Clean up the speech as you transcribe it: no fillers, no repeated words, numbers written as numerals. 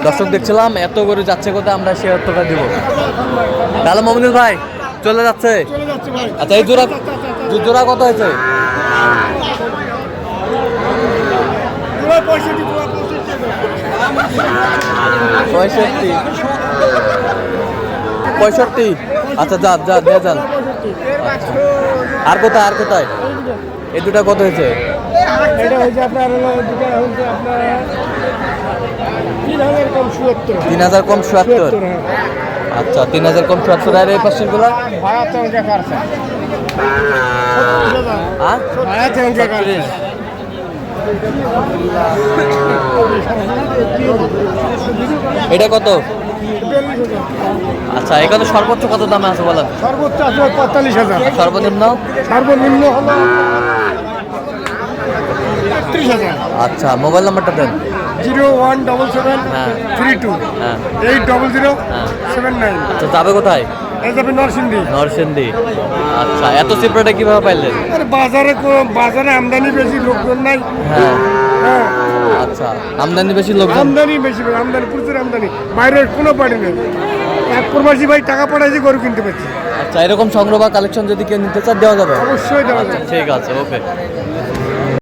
দর্শক দেখছিলাম এত গরু যাচ্ছে কোথায়, আমরা সে অর্থটা দিব। তাহলে মমিনুল ভাই চলে যাচ্ছে। আচ্ছা এই জোড়া জোড়া কত হয়েছে? 65। আচ্ছা যা যা দিয়ে যান। আর কোথায় আর কোথায়? এই দুটা কত হয়েছে? এটা হয়েছে আপনার দুটা হয়েছে আপনার 3000 কম 77। 3000 কম 77। আচ্ছা 3000 কম 77। আর এই পাশের গুলো ভাড়া তো অঙ্কে কাটছে। হ্যাঁ ভাড়া তো অঙ্কে কাটছে। এটা কত? আচ্ছা এখানে সর্বোচ্চ কত দামে আছে বলেন? সর্বোচ্চ আছে 45000। সর্বনিম্ন? সর্বনিম্ন হলো 33000। আচ্ছা মোবাইল নাম্বারটা দেন। 01773280079। হ্যাঁ আচ্ছা যাবে কোথায়? এই যাবে নরসিংদী। নরসিংদী। আচ্ছা এত চিপড়াটা কিভাবে পাইলেন? আরে বাজারে আমদানি বেশি, লোকজন নাই। হ্যাঁ হ্যাঁ আচ্ছা আমদানি বেশি, লোক আমদানি বেশি, আমদানি প্রচুর আমদানি, বাইরের কোনো পার্টি নেই। এক প্রবাসী ভাই টাকা পাঠাইছে গরু কিনতে পারছি। আচ্ছা এরকম সংগ্রহ বা কালেকশন যদি কেউ নিতে চান দেওয়া যাবে? অবশ্যই দেওয়া আচ্ছা যাবে। ঠিক আছে ওকে।